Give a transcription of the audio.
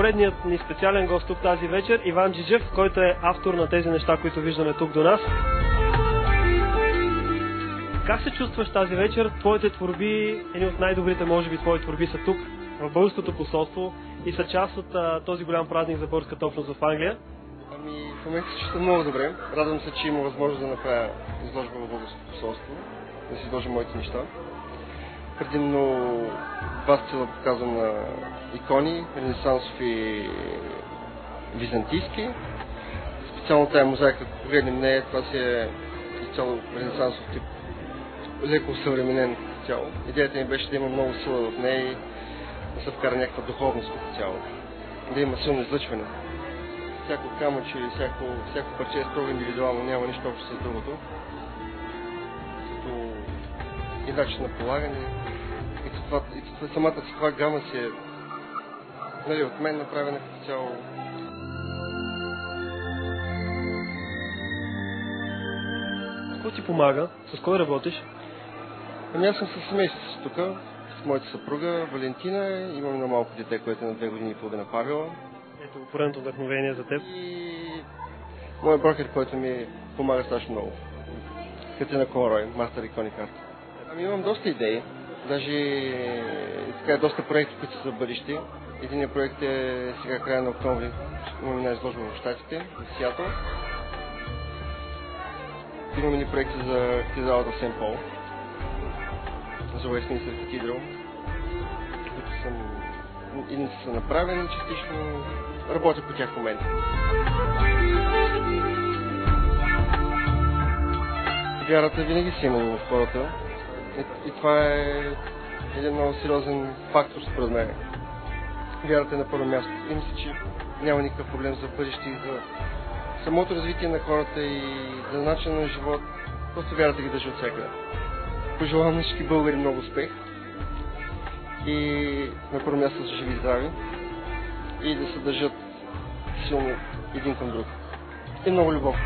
поредният ни специален гост тук тази вечер, Иван Джиджев, който е автор на тези неща, които виждаме тук до нас. Как се чувстваш тази вечер? Твоите творби, едни от най-добрите, може би, твои творби са тук, в Българското посолство и са част от този голям празник за българската общност в Англия. Ами, в момента се чувствам много добре. Радвам се, че има възможност да направя изложба в Българското посолство, да си изложа моите неща. Предимно два стила показвам на икони, ренесансов и византийски. Специално тази мозайка, ако погледнем нея, това си е изцяло ренесансов тип, леко съвременен цяло. Идеята ми беше да има много сила в нея и да се вкара някаква духовност като цяло. Да има силно излъчване. Всяко камъче или всяко парче е строго индивидуално, няма нищо общо с другото. Като и начин на полагане. И самата цветова гама си е, нали, от мен направена като цяло. Какво ти помага? С кой работиш? Ами аз съм със семейството си тук, с моята съпруга Валентина. Имам едно малко дете, което е на 2 години и половина, Павел. Ето поредното вдъхновение за теб. И моят брокер, който ми помага страшно много. Катерина Конрой, мастер икони карта. Ами имам доста идеи. Даже така доста проекти, които са за бъдеще. Единият проект е сега края на октомври. Имаме една изложба в Щатите, в Сиатъл. Имаме ни проекти за катедралата Сент Пол, за Уестминстър катедрал, които са направени частично. Работя по тях в момента. Вярата винаги си имала в хората. И това е един много сериозен фактор според мен. Вярата е на първо място. И мисля, че няма никакъв проблем за бъдеще и за самото развитие на хората и за начина на живот. Просто вярата ги държи от всякъде. Пожелавам на всички българи много успех и на първо място са живи и здрави и да се държат силно един към друг. И много любов.